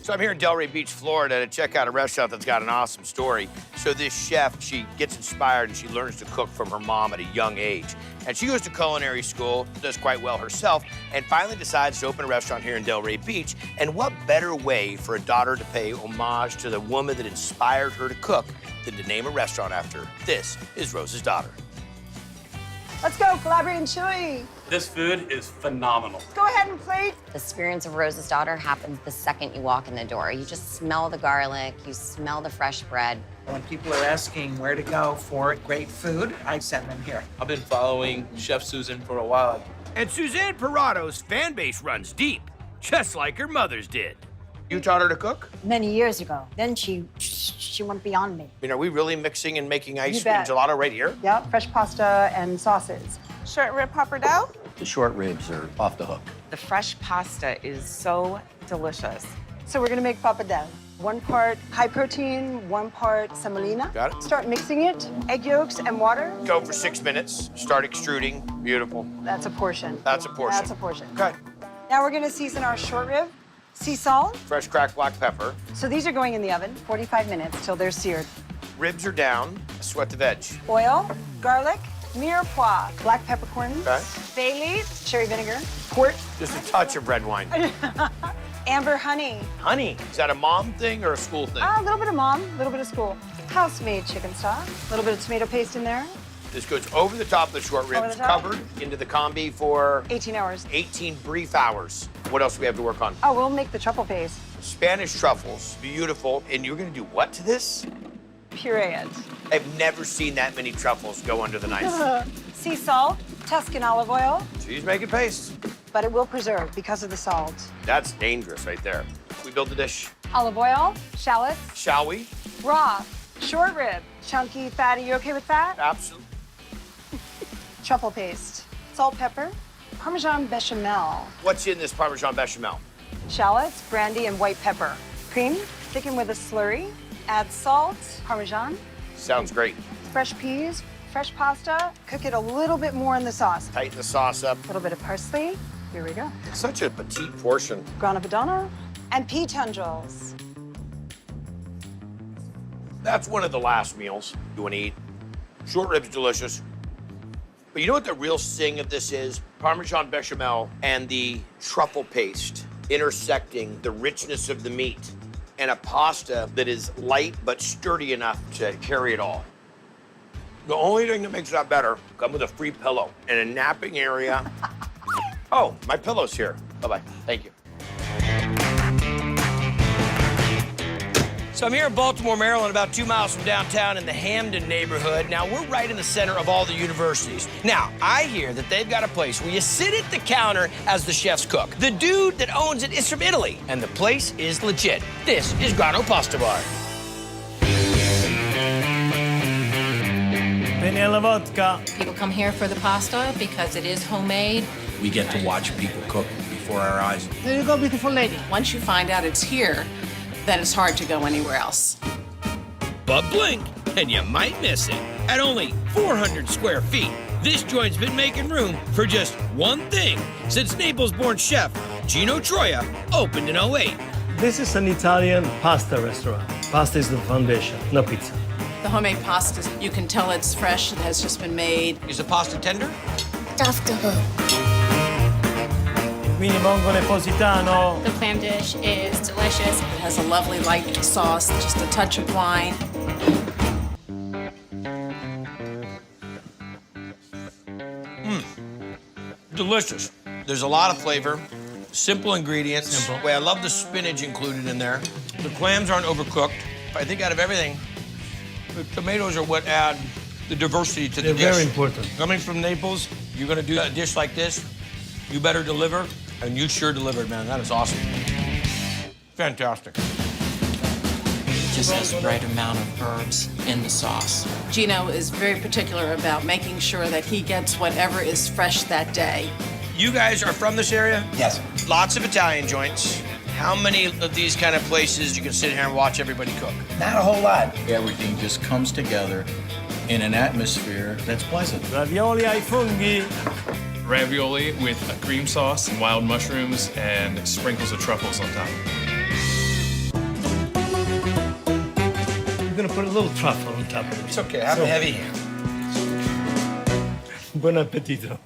So I'm here in Delray Beach, Florida to check out a restaurant that's got an awesome story. So this chef, she gets inspired and she learns to cook from her mom at a young age. And she goes to culinary school, does quite well herself, and finally decides to open a restaurant here in Delray Beach. And what better way for a daughter to pay homage to the woman that inspired her to cook than to name a restaurant after her? This is Rose's daughter. Let's go, collaborate and chewy. This food is phenomenal. Go ahead and plate. The experience of Rose's daughter happens the second you walk in the door. You just smell the garlic, you smell the fresh bread. When people are asking where to go for great food, I send them here. I've been following Chef Susan for a while. And Suzanne Parato's fan base runs deep, just like her mother's did. You taught her to cook? Many years ago. Then she went beyond me. I mean, are we really mixing and making ice You cream bet. gelato right here? Yep, fresh pasta and sauces. Short rib pappardelle. The short ribs are off the hook. The fresh pasta is so delicious. So we're gonna make pappardelle. 1 part high protein, 1 part semolina. Got it. Start mixing it, egg yolks and water. Go for 6 minutes, start extruding. Beautiful. That's a portion. That's a portion. That's a portion. Okay. Now we're gonna season our short rib. Sea salt. Fresh cracked black pepper. So these are going in the oven, 45 minutes till they're seared. Ribs are down. Sweat the veg. Oil, garlic, mirepoix, black peppercorns, Okay. bay leaf, cherry vinegar, port, Just a touch of red wine. amber honey. Honey, is that a mom thing or a school thing? A little bit of mom, a little bit of school. House-made chicken stock, a little bit of tomato paste in there. This goes over the top of the short Over ribs, the top. covered into the combi for 18 hours. 18 brief hours. What else do we have to work on? Oh, we'll make the truffle paste. Spanish truffles, beautiful. And you're gonna do what to this? Puree it. I've never seen that many truffles go under the knife. Sea salt, Tuscan olive oil, She's making paste. but it will preserve because of the salt. That's dangerous right there. We build the dish, Olive oil, shallots, shall we? raw, short rib, chunky, fatty. You okay with that? Absolutely. Truffle paste, salt, pepper, Parmesan bechamel, What's in this Parmesan bechamel? shallots, brandy, and white pepper. Cream, thicken with a slurry. Add salt, Parmesan, Sounds great. fresh peas, fresh pasta. Cook it a little bit more in the sauce. Tighten the sauce up. A little bit of parsley. Here we go. Such a petite portion. Grana Padano and pea tendrils. That's one of the last meals you want to eat. Short ribs, delicious. But you know what the real sing of this is? Parmesan bechamel and the truffle paste intersecting the richness of the meat and a pasta that is light but sturdy enough to carry it all. The only thing that makes that better, come with a free pillow and a napping area. Oh, my pillow's here. Bye-bye. Thank you. So I'm here in Baltimore, Maryland, about 2 miles from downtown in the Hamden neighborhood. Now, we're right in the center of all the universities. Now, I hear that they've got a place where you sit at the counter as the chefs cook. The dude that owns it is from Italy, and the place is legit. This is Grano Pasta Bar. Vanilla vodka. People come here for the pasta because it is homemade. We get to watch people cook before our eyes. There you go, beautiful lady. Once you find out it's here, then it's hard to go anywhere else. But blink, and you might miss it. At only 400 square feet, this joint's been making room for just one thing since Naples-born chef Gino Troia opened in 08. This is an Italian pasta restaurant. Pasta is the foundation, no pizza. The homemade pastas, you can tell it's fresh, it has just been made. Is the pasta tender? Quindi vongole positano. The clam dish is delicious. It has a lovely light sauce, just a touch of wine. Delicious. There's a lot of flavor, simple ingredients. Simple. Wait, I love the spinach included in there. The clams aren't overcooked. I think out of everything, the tomatoes are what add the diversity to the They're dish. very important. Coming from Naples, you're gonna do a dish like this, you better deliver, and you sure delivered, man. That is awesome. Fantastic. It just has the right amount of herbs in the sauce. Gino is very particular about making sure that he gets whatever is fresh that day. You guys are from this area? Yes. Lots of Italian joints. How many of these kind of places you can sit here and watch everybody cook? Not a whole lot. Everything just comes together in an atmosphere that's pleasant. Ravioli ai funghi. Ravioli with a cream sauce and wild mushrooms and sprinkles of truffles on top. put a little truffle on top of it. It's okay, have a heavy hand. Buon appetito.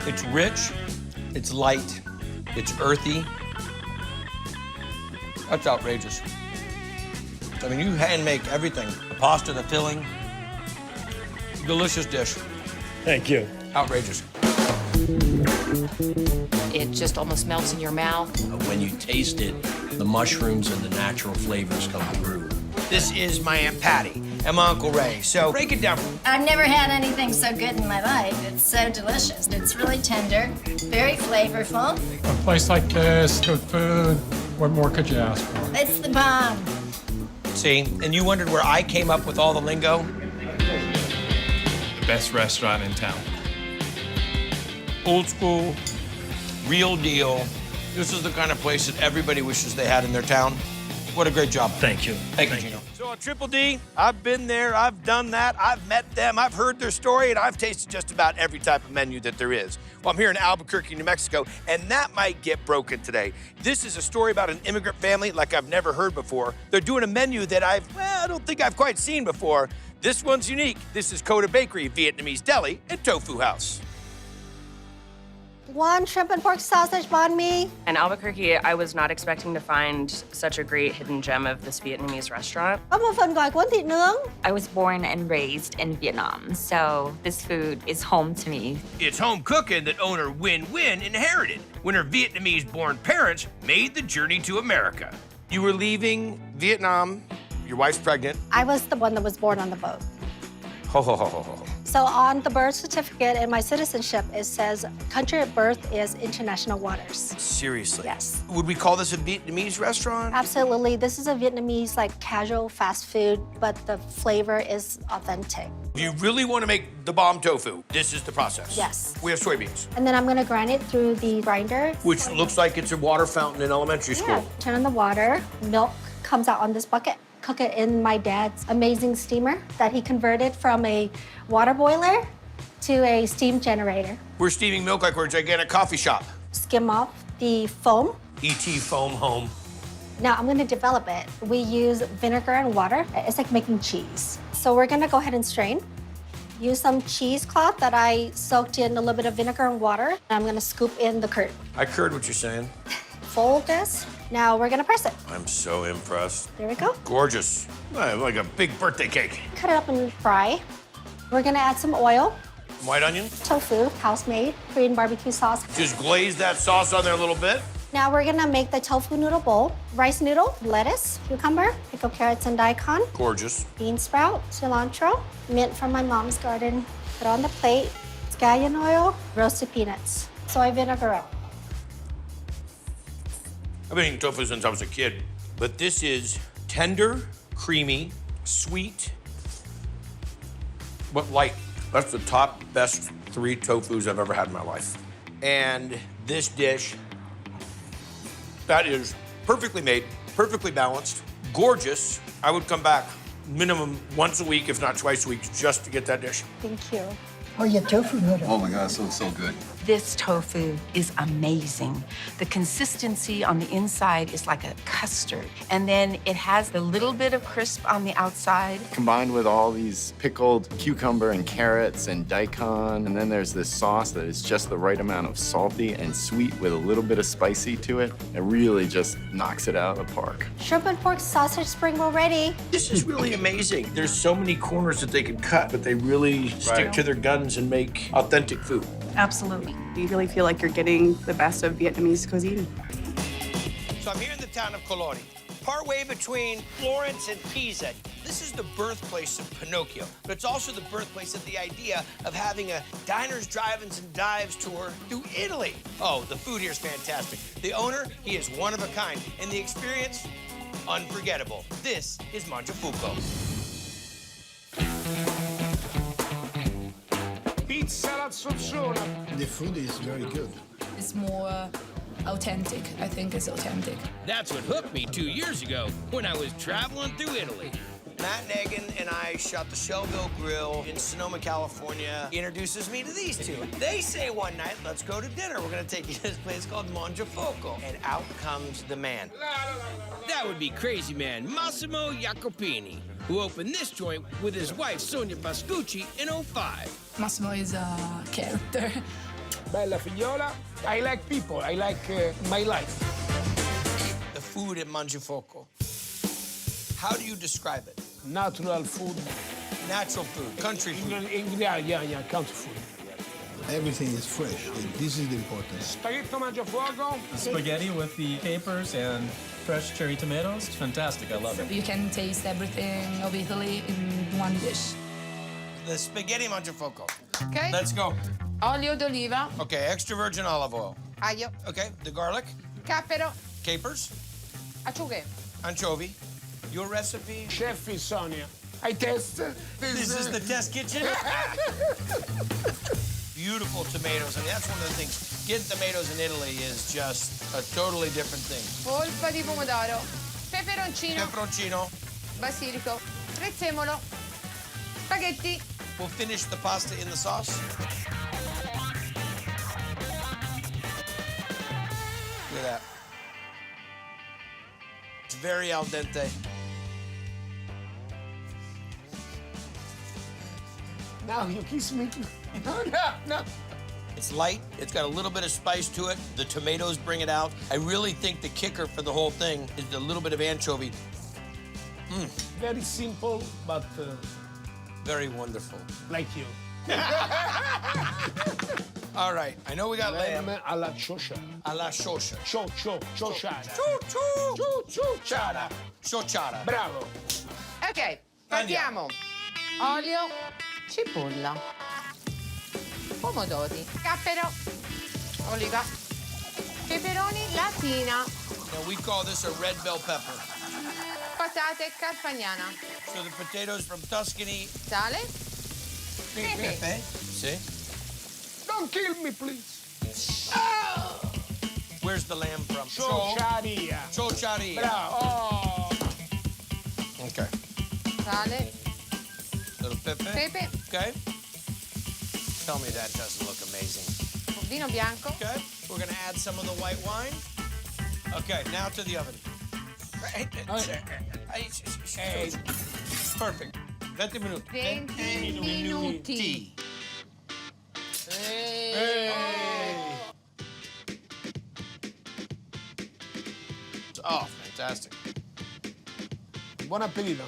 It's rich, it's light, it's earthy. That's outrageous. I mean, you hand make everything. The pasta, the filling. Delicious dish. Thank you. Outrageous. It just almost melts in your mouth. When you taste it, the mushrooms and the natural flavors come through. This is my Aunt Patty and my Uncle Ray. So break it down. I've never had anything so good in my life. It's so delicious. It's really tender, very flavorful. A place like this, good food. What more could you ask for? It's the bomb. See, and you wondered where I came up with all the lingo? The best restaurant in town. Old school, real deal. This is the kind of place that everybody wishes they had in their town. What a great job. Thank you. Thank you, Gino. So at Triple D, I've been there, I've done that, I've met them, I've heard their story, and I've tasted just about every type of menu that there is. Well, I'm here in Albuquerque, New Mexico, and that might get broken today. This is a story about an immigrant family like I've never heard before. They're doing a menu that I don't think I've quite seen before. This one's unique. This is Coda Bakery, Vietnamese Deli, and Tofu House. One shrimp and pork sausage banh mi. In Albuquerque, I was not expecting to find such a great hidden gem of this Vietnamese restaurant. Có một phần gỏi cuốn thịt nướng. I was born and raised in Vietnam, so this food is home to me. It's home cooking that owner Win Win inherited when her Vietnamese-born parents made the journey to America. You were leaving Vietnam, your wife's pregnant. I was the one that was born on the boat. Ho, ho, ho, ho, ho. So on the birth certificate and my citizenship, it says country of birth is international waters. Seriously? Yes. Would we call this a Vietnamese restaurant? Absolutely. This is a Vietnamese, like, casual fast food, but the flavor is authentic. If you really want to make the bomb tofu, this is the process. Yes. We have soybeans, And then I'm gonna grind it through the grinder. which looks like it's a water fountain in elementary school. Yeah. Turn on the water. Milk comes out on this bucket. Cook it in my dad's amazing steamer that he converted from a water boiler to a steam generator. We're steaming milk like we're a gigantic coffee shop. Skim off the foam. E.T. foam home. Now I'm gonna develop it. We use vinegar and water. It's like making cheese. So we're gonna go ahead and strain. Use some cheesecloth that I soaked in a little bit of vinegar and water. I'm gonna scoop in the curd. I heard what you're saying. Fold this. Now we're gonna press it. I'm so impressed. There we go. Gorgeous. Like a big birthday cake. Cut it up and fry. We're gonna add some oil, White onion. tofu, house-made, Korean barbecue sauce. Just glaze that sauce on there a little bit. Now we're gonna make the tofu noodle bowl. Rice noodle, lettuce, cucumber, pickled carrots and daikon, Gorgeous. bean sprout, cilantro, mint from my mom's garden. Put on the plate, scallion oil, roasted peanuts, soy vinegar. I've been eating tofu since I was a kid, but this is tender, creamy, sweet, but light. That's the top best 3 tofus I've ever had in my life. And this dish, that is perfectly made, perfectly balanced, gorgeous. I would come back minimum once a week, if not twice a week, just to get that dish. Thank you. Oh, yeah, tofu noodle. Oh my God, so good. This tofu is amazing. The consistency on the inside is like a custard. And then it has a little bit of crisp on the outside. Combined with all these pickled cucumber and carrots and daikon. And then there's this sauce that is just the right amount of salty and sweet with a little bit of spicy to it. It really just knocks it out of the park. Shrimp and pork sausage spring roll ready. This is really amazing. There's so many corners that they can cut, but they really stick to their guns and make authentic food. Absolutely. You really feel like you're getting the best of Vietnamese cuisine. So I'm here in the town of Colori, partway between Florence and Pisa. This is the birthplace of Pinocchio, but it's also the birthplace of the idea of having a diners, drive-ins, and dives tour through Italy. Oh, the food here is fantastic. The owner, he is one of a kind, and the experience, unforgettable. This is Mangiafuoco. The food is very good. It's more authentic. I think it's authentic. That's what hooked me 2 years ago when I was traveling through Italy. Matt Nagan and I shot the Shellville Grill in Sonoma, California. He introduces me to these two. They say one night, let's go to dinner. We're gonna take you to this place called Mangiafoco. And out comes the man. That would be crazy man Massimo Jacopini, who opened this joint with his wife Sonia Pascucci in '05. Massimo is a character. Bella figliola. I like people. I like my life. The food at Mangiafoco. How do you describe it? Natural food. Natural food, country food. Yeah, country food. Everything is fresh. And this is the important. Spaghetti Mangiafoco. Spaghetti with the capers and fresh cherry tomatoes. It's fantastic. I love it. You can taste everything of Italy in one dish. The spaghetti Mangiafoco. Okay. Let's go. Olio d'oliva, Okay, extra virgin olive oil. aglio, Okay, the garlic, cappero, capers, acciughe. anchovy. Your recipe? Chef is Sonia. I test. This is the test kitchen? Beautiful tomatoes. I mean, that's one of the things. Getting tomatoes in Italy is just a totally different thing. Polpa di pomodoro, peperoncino, Peperoncino. basilico, prezzemolo, spaghetti. We'll finish the pasta in the sauce. Look at that. It's very al dente. Now you kiss me. No. It's light. It's got a little bit of spice to it. The tomatoes bring it out. I really think the kicker for the whole thing is a little bit of anchovy. Very simple, but Very wonderful. like you. All right. I know we got lamb. Lamb alla ciociara. Alla shosha. Ciociara. Ciociara. Ciociara. Bravo. Ok, partiamo. Olio, cipolla, pomodori, cappero, oliva, peperoni, latina, Now, we call this a red bell pepper. patate, carfagnana, So the potatoes from Tuscany. sale, pepe. See? Don't kill me, please. Where's the lamb from? Ciociaria. Ciociaria. Bravo. Oh. Okay. Sale, Little pepe. pepe, Okay. Tell me that doesn't look amazing. vino bianco, Okay. We're gonna add some of the white wine. Okay, now to the oven. Perfect. 20 minuti. 20 minuti. Oh, fantastic. Buon appetito.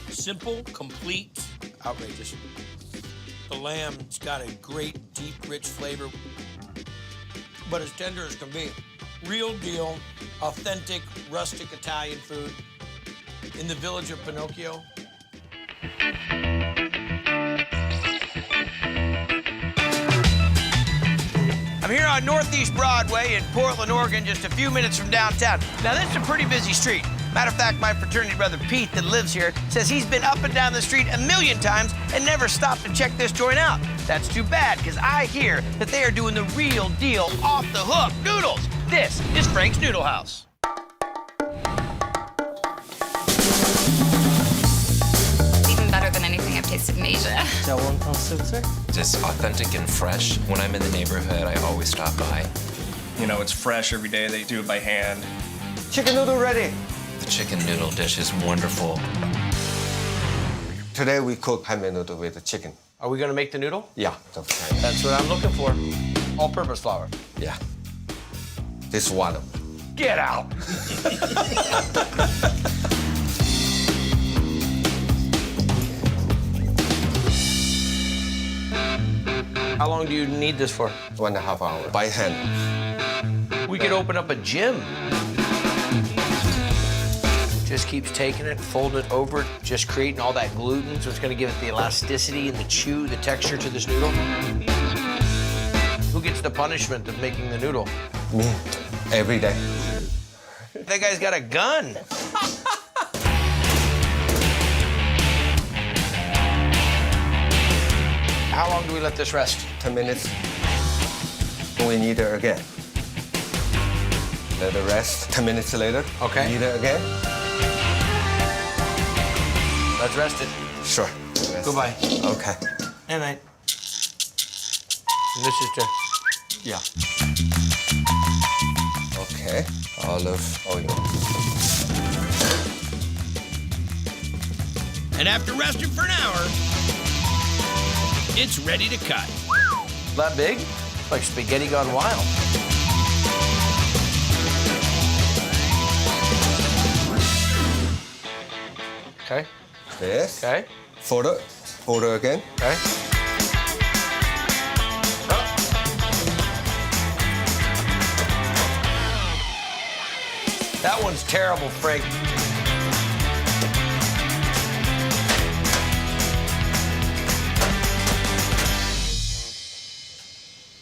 Simple, complete, outrageous. The lamb's got a great, deep, rich flavor, but as tender as can be. Real deal, authentic, rustic Italian food in the village of Pinocchio. I'm here on Northeast Broadway in Portland, Oregon, just a few minutes from downtown. Now, this is a pretty busy street. Matter of fact, my fraternity brother Pete that lives here says he's been up and down the street a million times and never stopped to check this joint out. That's too bad, because I hear that they are doing the real deal, off-the-hook noodles. This is Frank's Noodle House. Even better than anything I've tasted in Asia. Just authentic and fresh. When I'm in the neighborhood, I always stop by. You know, it's fresh every day. They do it by hand. Chicken noodle ready. The chicken noodle dish is wonderful. Today we cook homemade noodle with chicken. Are we gonna make the noodle? Yeah. That's what I'm looking for. All-purpose flour. Yeah. This one. Get out. How long do you need this for? 1.5 hours by hand. We could open up a gym. Just keeps taking it, folding it over, just creating all that gluten, so it's gonna give it the elasticity and the chew, the texture to this noodle. Who gets the punishment of making the noodle? Me. Every day. That guy's got a gun. How long do we let this rest? 10 minutes. We need it again. Let it rest. 10 minutes later. Okay. Eat it again. Let's rest it. Sure. Goodbye. Okay. Good night. And this is to... Yeah. Okay. Olive oil. And after resting for an hour, it's ready to cut. That big? Like spaghetti gone wild. Okay. This. Okay. Fold again. Okay. That one's terrible, Frank.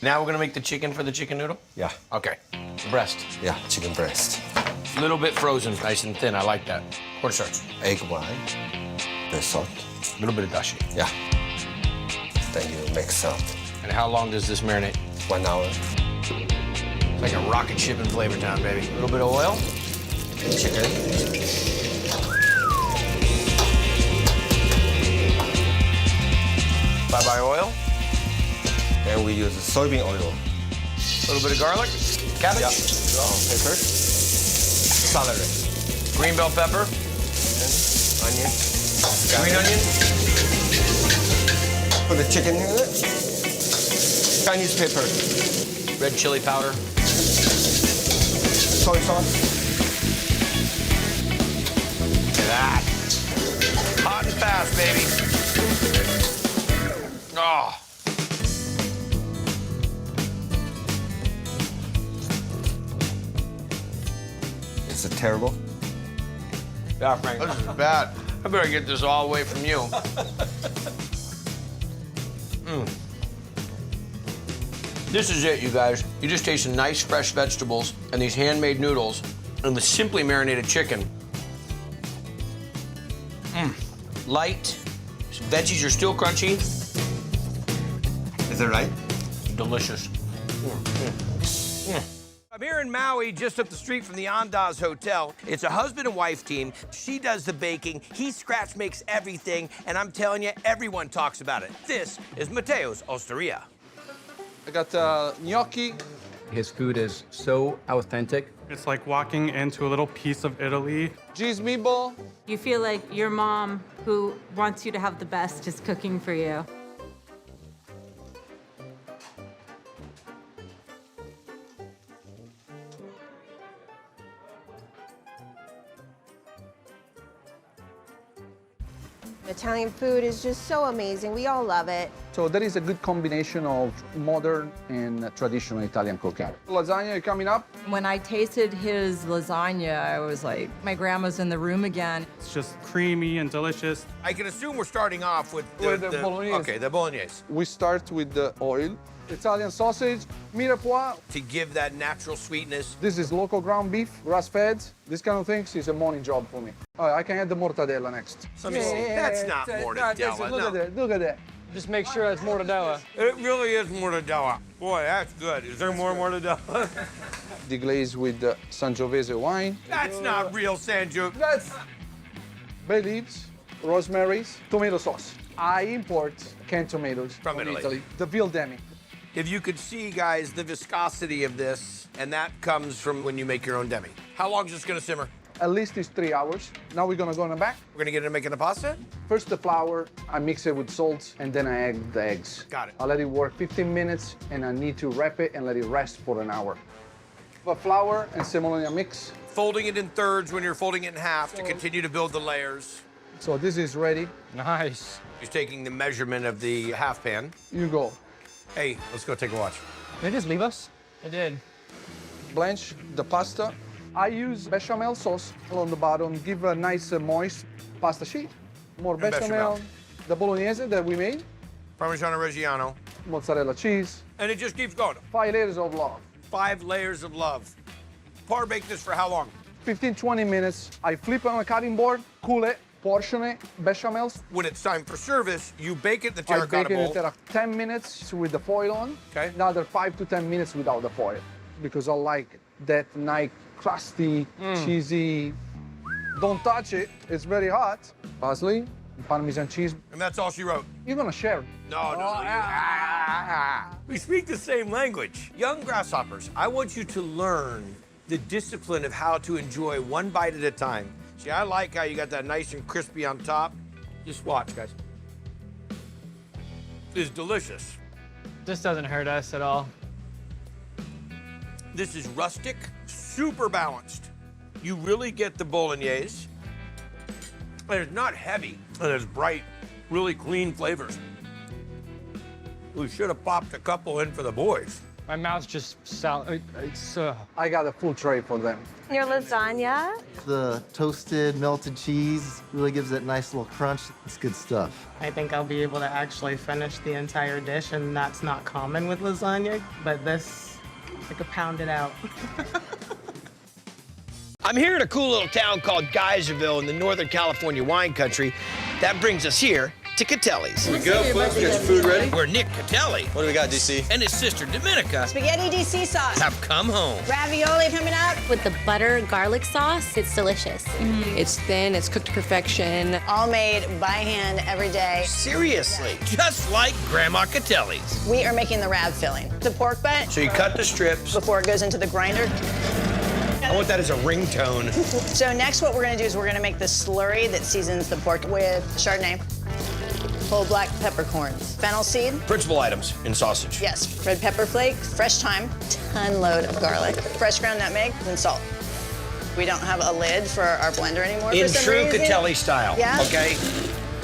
Now we're gonna make the chicken for the chicken noodle? Yeah. Okay. The breast. Yeah, chicken breast. A little bit frozen, nice and thin. I like that. Cornstarch. Egg white. The salt. A little bit of dashi. Yeah. Then you mix up. And how long does this marinate? 1 hour. It's like a rocket ship in Flavor Town, baby. A little bit of oil. Chicken. Bye-bye oil. Then we use soybean oil. A little bit of garlic. Cabbage. Yeah. Pepper. Celery. Green bell pepper. Onion. Green onion. Put the chicken in it. Chinese pepper. Red chili powder. Soy sauce. Look at that. Hot and fast, baby. Oh. Is it terrible? Yeah, Frank. This is bad. I better get this all away from you. This is it, you guys. You just taste some nice, fresh vegetables and these handmade noodles and the simply marinated chicken. Light. Veggies are still crunchy. Is it right? Delicious. I'm here in Maui, just up the street from the Andaz Hotel. It's a husband and wife team. She does the baking, he scratch makes everything, and I'm telling you, everyone talks about it. This is Matteo's Osteria. I got gnocchi. His food is so authentic. It's like walking into a little piece of Italy. Cheese meatball. You feel like your mom, who wants you to have the best, is cooking for you. Italian food is just so amazing. We all love it. So there is a good combination of modern and traditional Italian cooking. Lasagna coming up. When I tasted his lasagna, I was like, my grandma's in the room again. It's just creamy and delicious. I can assume we're starting off with the Bolognese. Okay, the Bolognese. We start with the oil. Italian sausage, mirepoix. To give that natural sweetness. This is local ground beef, grass-fed. This kind of things is a morning job for me. Oh, I can add the mortadella next. Let me see. That's not mortadella. Look at that. Look at that. Just make sure that's mortadella. It really is mortadella. Boy, that's good. Is there more mortadella? Deglaze with the Sangiovese wine. That's not real Sanju. That's bay leaves, rosemaries, tomato sauce. I import canned tomatoes From Italy. The veal demi. If you could see, guys, the viscosity of this, and that comes from when you make your own demi. How long is this gonna simmer? At least it's 3 hours. Now we're gonna go in the back. We're gonna get into making the pasta? First the flour, I mix it with salt, and then I add the eggs. Got it. I let it work 15 minutes, and I need to wrap it and let it rest for an hour. The flour and semolina mix. Folding it in thirds when you're folding it in half to continue to build the layers. So this is ready. Nice. He's taking the measurement of the half pan. You go. Hey, let's go take a watch. Did they just leave us? They did. Blanch the pasta. I use bechamel sauce on the bottom, give a nice moist pasta sheet. More And bechamel. The bolognese that we made. Parmigiano Reggiano. Mozzarella cheese. And it just keeps going. 5 layers of love. 5 layers of love. Par bake this for how long? 15, 20 minutes. I flip it on a cutting board, cool it, portion it, bechamel. When it's time for service, you bake it in the I terracotta bake it in bowl. the 10 minutes with the foil on. Okay. Another 5 to 10 minutes without the foil because I like that nice crusty, cheesy. Don't touch it. It's very hot. Parsley, Parmesan cheese. And that's all she wrote. You're gonna share it. No. We speak the same language. Young grasshoppers, I want you to learn the discipline of how to enjoy one bite at a time. See, I like how you got that nice and crispy on top. Just watch, guys. It's delicious. This doesn't hurt us at all. This is rustic, super balanced. You really get the bolognese. And it's not heavy, and it's bright, really clean flavors. We should have popped a couple in for the boys. My mouth's just I got a full tray for them. Your lasagna? The toasted melted cheese really gives it a nice little crunch. It's good stuff. I think I'll be able to actually finish the entire dish, and that's not common with lasagna, but this, I could pound it out. I'm here in a cool little town called Geyserville in the Northern California wine country. That brings us here to Catelli's. Here we go, folks. Get your food ready. Where Nick Catelli What do we got, DC? and his sister Dominica Spaghetti DC sauce. have come home. Ravioli coming up. With the butter garlic sauce, it's delicious. It's thin, it's cooked to perfection. All made by hand every day. Seriously, just like Grandma Catelli's. We are making the rav filling. The pork butt So you cut the strips. before it goes into the grinder. I want that as a ringtone. So next what we're gonna do is we're gonna make the slurry that seasons the pork with Chardonnay, whole black peppercorns, fennel seed, Principal items in sausage. yes, red pepper flakes, fresh thyme, ton load of garlic, fresh ground nutmeg, and salt. We don't have a lid for our blender anymore In for some true reason. Catelli style, Yeah. okay?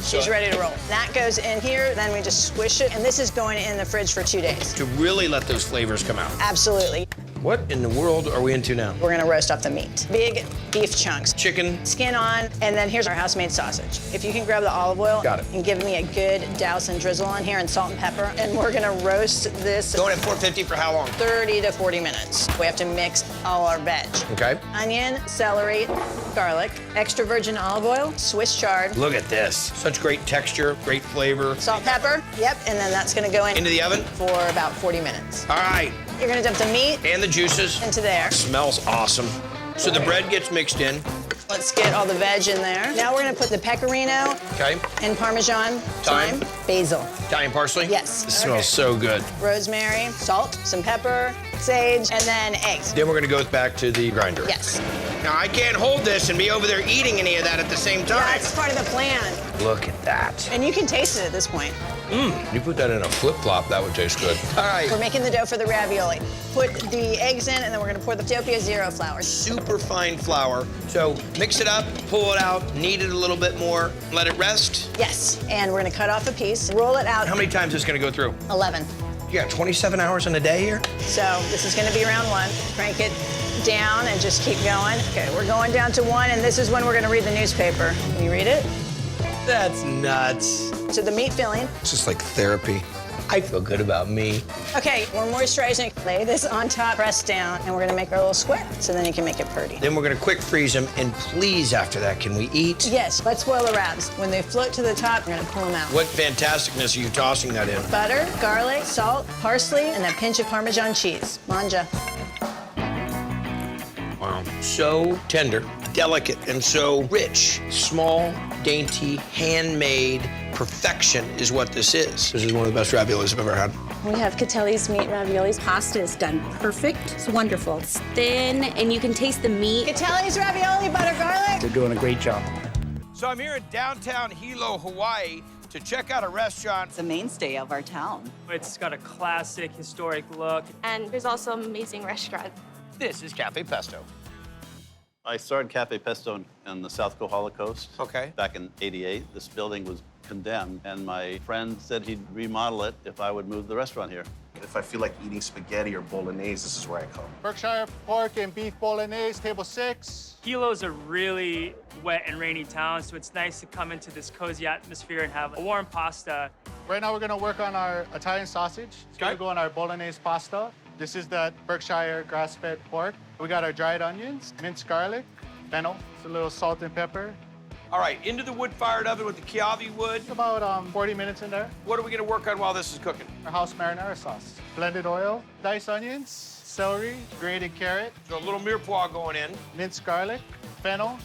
She's ready to roll. That goes in here, then we just squish it, and this is going in the fridge for 2 days. To really let those flavors come out. Absolutely. What in the world are we into now? We're gonna roast off the meat. Big beef chunks. Chicken. Skin on, and then here's our house-made sausage. If you can grab the olive oil. Got it. And give me a good douse and drizzle on here and salt and pepper. And we're gonna roast this. Going at 450 for how long? 30 to 40 minutes. We have to mix all our veg. Okay. Onion, celery, garlic, extra virgin olive oil, Swiss chard, Look at this. Such great texture, great flavor. salt, pepper. Yep, and then that's gonna go in. Into the oven? For about 40 minutes. All right. You're gonna dump the meat And the juices. into there. Smells awesome. So the bread gets mixed in. Let's get all the veg in there. Now we're gonna put the pecorino Okay. and Parmesan, thyme, basil, Italian parsley? Yes. This smells so good. rosemary, salt, some pepper, sage, and then eggs. Then we're gonna go back to the grinder. Yes. Now I can't hold this and be over there eating any of that at the same time. That's part of the plan. Look at that. And you can taste it at this point. You put that in a flip-flop, that would taste good. All right. We're making the dough for the ravioli. Put the eggs in, and then we're gonna pour the Ethiopia Zero flour. Super fine flour. So mix it up, pull it out, knead it a little bit more, let it rest. Yes, and we're gonna cut off a piece, roll it out. How many times is this gonna go through? 11. You got 27 hours in a day here? So this is gonna be round 1. Crank it down and just keep going. Okay, we're going down to 1, and this is when we're gonna read the newspaper. Can you read it? That's nuts. So the meat filling. It's just like therapy. I feel good about me. Okay, we're moisturizing. Lay this on top, press down, and we're gonna make our little square, so then you can make it pretty. Then we're gonna quick freeze them, and please, after that, can we eat? Yes, let's boil the wraps. When they float to the top, we're gonna pull them out. What fantasticness are you tossing that in? Butter, garlic, salt, parsley, and a pinch of Parmesan cheese. Manja. Wow. So tender, delicate, and so rich. Small, dainty, handmade perfection is what this is. This is one of the best raviolis I've ever had. We have Catelli's meat raviolis. Pasta is done perfect. It's wonderful. It's thin, and you can taste the meat. Catelli's ravioli, butter, garlic. They're doing a great job. So I'm here in downtown Hilo, Hawaii, to check out a restaurant. It's a mainstay of our town. It's got a classic, historic look. And there's also an amazing restaurant. This is Cafe Pesto. I started Cafe Pesto on the South Kohala Coast. Okay. Back in '88. This building was condemned, and my friend said he'd remodel it if I would move the restaurant here. If I feel like eating spaghetti or bolognese, this is where I come. Berkshire pork and beef bolognese, table 6. Hilo's a really wet and rainy town, so it's nice to come into this cozy atmosphere and have a warm pasta. Right now we're gonna work on our Italian sausage. It's gonna go on our bolognese pasta. This is that Berkshire grass-fed pork. We got our dried onions, minced garlic, fennel, a little salt and pepper. All right, into the wood-fired oven with the Kiavi wood. About 40 minutes in there. What are we gonna work on while this is cooking? Our house marinara sauce. Blended oil, diced onions, celery, grated carrot. So a little mirepoix going in. Minced garlic, fennel,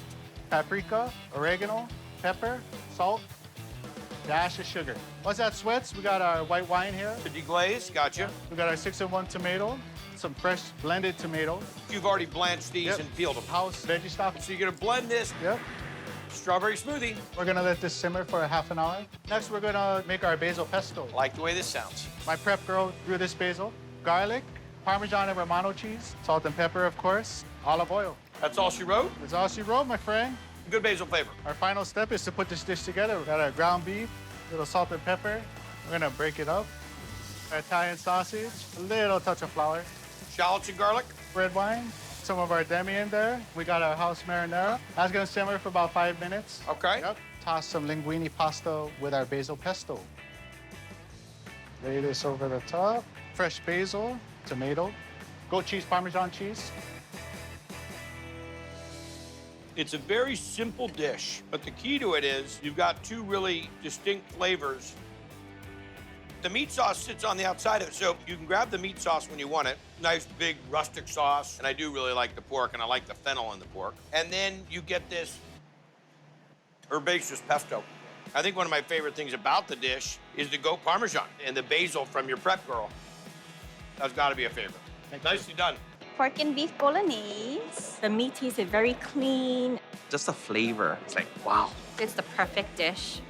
paprika, oregano, pepper, salt, dash of sugar. Once that sweats, we got our white wine here. The deglaze, gotcha. We got our 6-in-1 tomato, some fresh blended tomato. You've already blanched these and peeled them. House veggie stock. So you're gonna blend this. Yep. Strawberry smoothie. We're gonna let this simmer for a half an hour. Next, we're gonna make our basil pesto. Like the way this sounds. My prep girl grew this basil. Garlic, Parmesan and Romano cheese, salt and pepper, of course, olive oil. That's all she wrote? That's all she wrote, my friend. Good basil flavor. Our final step is to put this dish together. We got our ground beef, a little salt and pepper. We're gonna break it up. Our Italian sausage, a little touch of flour. Shallots and garlic. Red wine, some of our demi in there. We got our house marinara. That's gonna simmer for about 5 minutes. Okay. Yep. Toss some linguine pasta with our basil pesto. Lay this over the top. Fresh basil, tomato, goat cheese, Parmesan cheese. It's a very simple dish, but the key to it is you've got two really distinct flavors. The meat sauce sits on the outside of it, so you can grab the meat sauce when you want it. Nice, big, rustic sauce, and I do really like the pork, and I like the fennel in the pork. And then you get this herbaceous pesto. I think one of my favorite things about the dish is the goat Parmesan and the basil from your prep girl. That's got to be a favorite. Nicely done. Pork and beef bolognese. The meat tasted very clean. Just the flavor. It's like, wow. It's the perfect dish.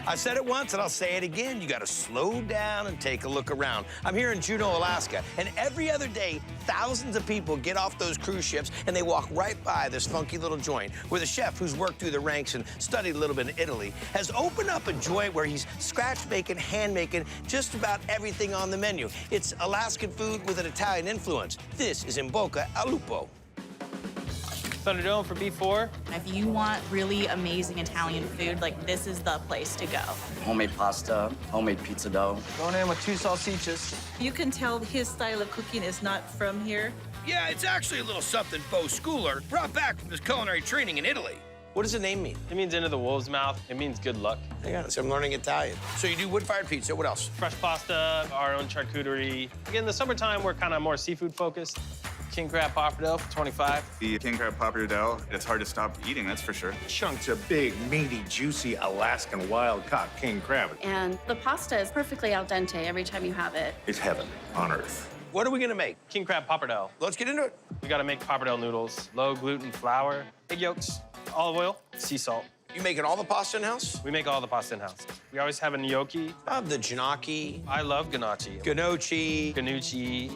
I said it once and I'll say it again. You gotta slow down and take a look around. I'm here in Juneau, Alaska, and every other day, thousands of people get off those cruise ships and they walk right by this funky little joint where the chef who's worked through the ranks and studied a little bit in Italy has opened up a joint where he's scratch making, hand making just about everything on the menu. It's Alaskan food with an Italian influence. This is in Bocca al Lupo. Thunderdome for B4. If you want really amazing Italian food, like this is the place to go. Homemade pasta, homemade pizza dough. Going in with 2 salsichas. You can tell his style of cooking is not from here. Yeah, it's actually a little something Bo Schooler brought back from his culinary training in Italy. What does the name mean? It means into the wolf's mouth. It means good luck. I got it. So I'm learning Italian. So you do wood-fired pizza. What else? Fresh pasta, our own charcuterie. Again, in the summertime, we're kind of more seafood focused. King crab pappardelle for 25. The king crab pappardelle, it's hard to stop eating, that's for sure. Chunks of big, meaty, juicy Alaskan wild-caught king crab. And the pasta is perfectly al dente every time you have it. It's heaven on earth. What are we gonna make? King crab pappardelle. Let's get into it. We gotta make pappardelle noodles, low gluten flour, egg yolks, olive oil, sea salt. You making all the pasta in-house? We make all the pasta in-house. We always have a gnocchi. I have the gnocchi. I love gnocchi. Gnocchi. Gnocchi.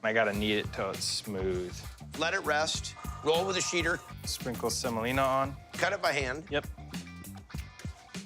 I gotta knead it till it's smooth. Let it rest. Roll with a sheeter. Sprinkle semolina on. Cut it by hand. Yep.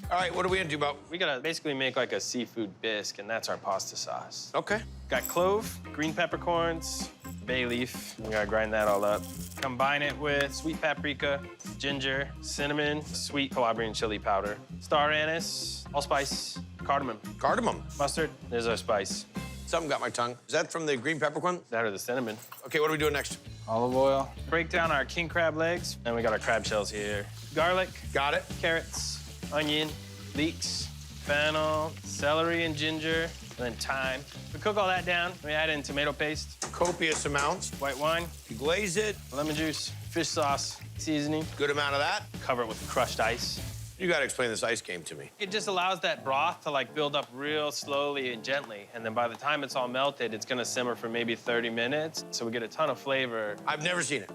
All right, what are we gonna do about? We gotta basically make like a seafood bisque, and that's our pasta sauce. Okay. Got clove, green peppercorns, bay leaf. We gotta grind that all up. Combine it with sweet paprika, ginger, cinnamon, sweet Calabrian chili powder, star anise, allspice, cardamom. Cardamom. Mustard is our spice. Something got my tongue. Is that from the green peppercorn? That or the cinnamon. Okay, what are we doing next? Olive oil. Break down our king crab legs, and we got our crab shells here. Garlic. Got it. Carrots, onion, leeks, fennel, celery and ginger, and then thyme. We cook all that down. We add in tomato paste. Copious amounts. White wine. You glaze it. Lemon juice, fish sauce, seasoning. Good amount of that. Cover it with crushed ice. You gotta explain this ice game to me. It just allows that broth to like build up real slowly and gently. And then by the time it's all melted, it's gonna simmer for maybe 30 minutes. So we get a ton of flavor. I've never seen it.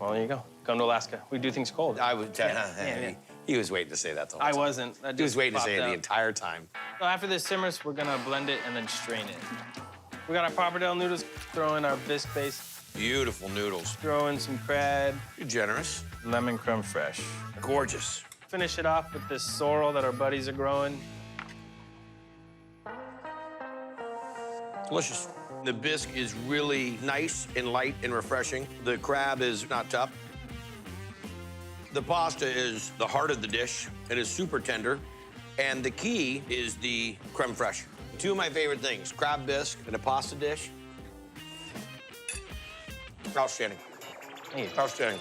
Well, there you go. Come to Alaska. We do things cold. I would tell you. He was waiting to say that the whole time. I wasn't. He was waiting to say it the entire time. So after this simmers, we're gonna blend it and then strain it. We got our pappardelle noodles. Throw in our bisque base. Beautiful noodles. Throw in some crab. You're generous. Lemon crumb fresh. Gorgeous. Finish it off with this sorrel that our buddies are growing. Delicious. The bisque is really nice and light and refreshing. The crab is not tough. The pasta is the heart of the dish. It is super tender. And the key is the creme fraiche. Two of my favorite things, crab bisque and a pasta dish. Outstanding. Outstanding.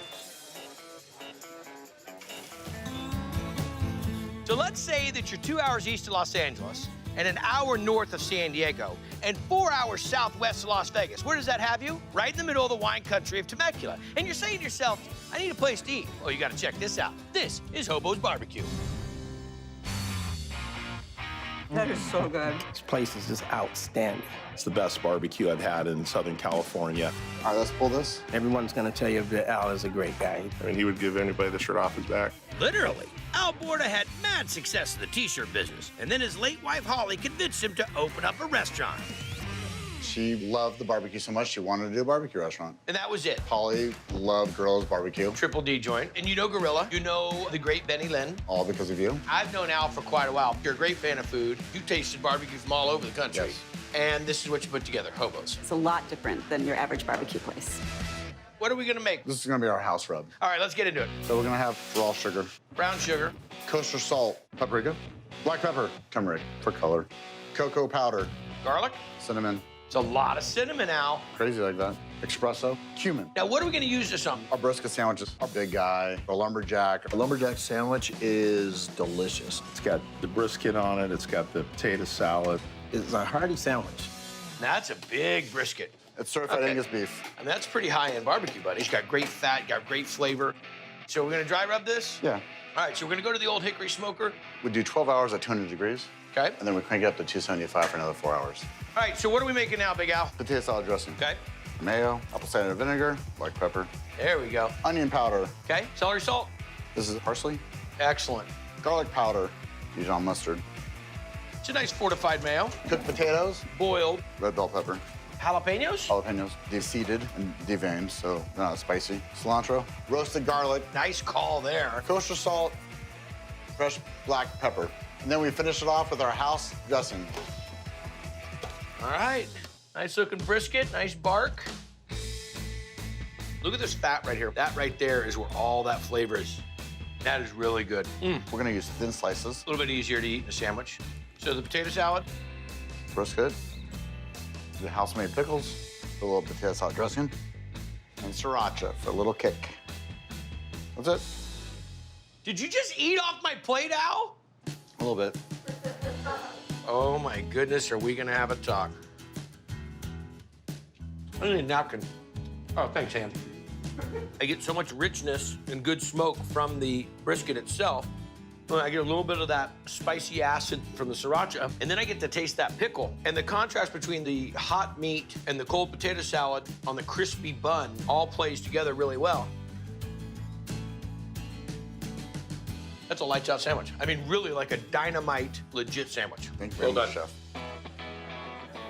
So let's say that you're 2 hours east of Los Angeles and an hour north of San Diego, and 4 hours southwest of Las Vegas. Where does that have you? Right in the middle of the wine country of Temecula. And you're saying to yourself, I need a place to eat. Well, you gotta check this out. This is Hobo's Barbecue. That is so good. This place is just outstanding. It's the best barbecue I've had in Southern California. All right, let's pull this. Everyone's gonna tell you that Al is a great guy. I mean, he would give anybody the shirt off his back. Literally. Al Borda had mad success in the t-shirt business, and then his late wife, Holly, convinced him to open up a restaurant. She loved the barbecue so much, she wanted to do a barbecue restaurant. And that was it. Holly loved Gorilla's barbecue. Triple D joint. And you know Gorilla. You know the great Benny Lynn. All because of you. I've known Al for quite a while. You're a great fan of food. You tasted barbecue from all over the country. Yes. And this is what you put together, Hobo's. It's a lot different than your average barbecue place. What are we gonna make? This is gonna be our house rub. All right, let's get into it. So we're gonna have raw sugar, Brown sugar, kosher salt, paprika, black pepper, turmeric for color, cocoa powder, garlic, cinnamon. It's a lot of cinnamon, Al. Crazy like that. Espresso, cumin. Now, what are we gonna use this on? Our brisket sandwiches, our big guy, our lumberjack. A lumberjack sandwich is delicious. It's got the brisket on it. It's got the potato salad. It's a hearty sandwich. That's a big brisket. It's certified Angus beef. And that's pretty high-end barbecue, buddy. It's got great fat, got great flavor. So we're gonna dry rub this? Yeah. All right, so we're gonna go to the old hickory smoker. We do 12 hours at 200 degrees. Okay. And then we crank it up to 275 for another 4 hours. All right, so what are we making now, Big Al? Potato salad dressing. Okay. Mayo, apple cider vinegar, black pepper. There we go. Onion powder. Okay, celery salt. This is parsley. Excellent. Garlic powder, Dijon mustard. It's a nice fortified mayo. Cooked potatoes. Boiled. Red bell pepper. Jalapenos? Jalapenos, de-seeded and deveined, so they're not spicy. Cilantro. Roasted garlic. Nice call there. Kosher salt. Fresh black pepper. And then we finish it off with our house dressing. All right. Nice looking brisket, nice bark. Look at this fat right here. That right there is where all that flavor is. That is really good. We're gonna use thin slices. A little bit easier to eat in a sandwich. So the potato salad. Brisket. The house-made pickles. A little potato salad dressing. And sriracha for a little kick. That's it. Did you just eat off my plate, Al? A little bit. Oh my goodness, are we gonna have a talk? I need a napkin. Oh, thanks, Andy. I get so much richness and good smoke from the brisket itself. I get a little bit of that spicy acid from the sriracha, and then I get to taste that pickle. And the contrast between the hot meat and the cold potato salad on the crispy bun all plays together really well. That's a lights out sandwich. I mean, really like a dynamite, legit sandwich. Thank you very Well much, done. Chef.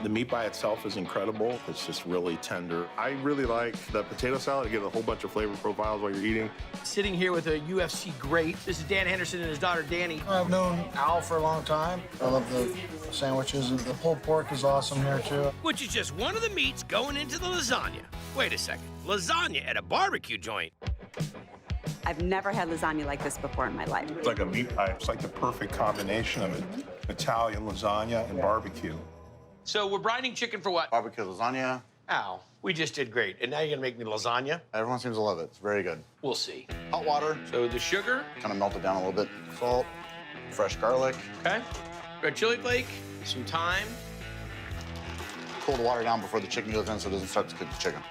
The meat by itself is incredible. It's just really tender. I really like the potato salad. You get a whole bunch of flavor profiles while you're eating. Sitting here with a UFC great. This is Dan Henderson and his daughter, Danny. I've known Al for a long time. I love the sandwiches, and the pulled pork is awesome here, too. Which is just one of the meats going into the lasagna. Wait a second. Lasagna at a barbecue joint. I've never had lasagna like this before in my life. It's like a meat pie. It's like the perfect combination of it. Italian lasagna and barbecue. So we're brining chicken for what? Barbecue lasagna. Ow, we just did great. And now you're gonna make me lasagna? Everyone seems to love it. It's very good. We'll see. Hot water. So the sugar. Kind of melt it down a little bit. Salt. Fresh garlic. Okay. Red chili flake. Some thyme. Cool the water down before the chicken goes in so it doesn't start to cook the chicken.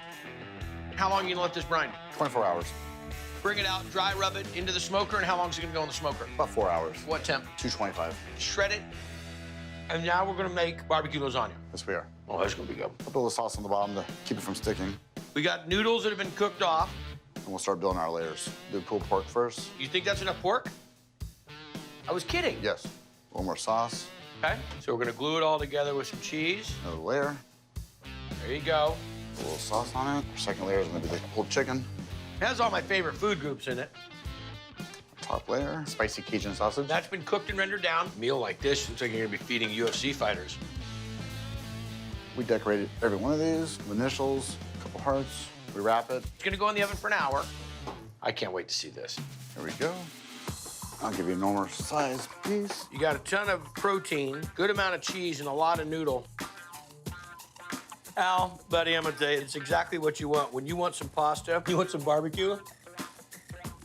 How long are you gonna let this brine? 24 hours. Bring it out, dry rub it into the smoker, and how long is it gonna go in the smoker? About 4 hours. What temp? 225. Shred it. And now we're gonna make barbecue lasagna. Yes, we are. Oh, that's gonna be good. A little bit of sauce on the bottom to keep it from sticking. We got noodles that have been cooked off. And we'll start building our layers. Do pulled pork first. You think that's enough pork? I was kidding. Yes. A little more sauce. Okay. So we're gonna glue it all together with some cheese. Another layer. There you go. A little sauce on it. Our second layer is gonna be the pulled chicken. It has all my favorite food groups in it. Top layer, spicy Cajun sausage. That's been cooked and rendered down. A meal like this looks like you're gonna be feeding UFC fighters. We decorated every one of these, initials, a couple hearts. We wrap it. It's gonna go in the oven for an hour. I can't wait to see this. There we go. I'll give you a normal size piece. You got a ton of protein, good amount of cheese, and a lot of noodle. Al, buddy, I'm gonna tell you, it's exactly what you want. When you want some pasta, you want some barbecue,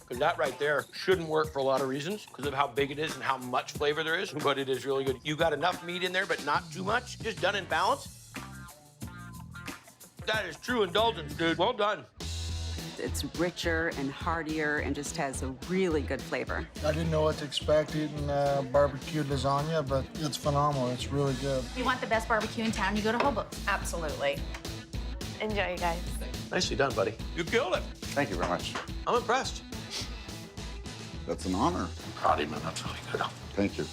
because that right there shouldn't work for a lot of reasons because of how big it is and how much flavor there is, but it is really good. You got enough meat in there, but not too much, just done in balance. That is true indulgence, dude. Well done. It's richer and heartier and just has a really good flavor. I didn't know what to expect eating barbecued lasagna, but it's phenomenal. It's really good. If you want the best barbecue in town, you go to Hobo's. Absolutely. Enjoy, you guys. Nicely done, buddy. You killed it. Thank you very much. I'm impressed. That's an honor. Proud of you, man. That's really good. Thank you.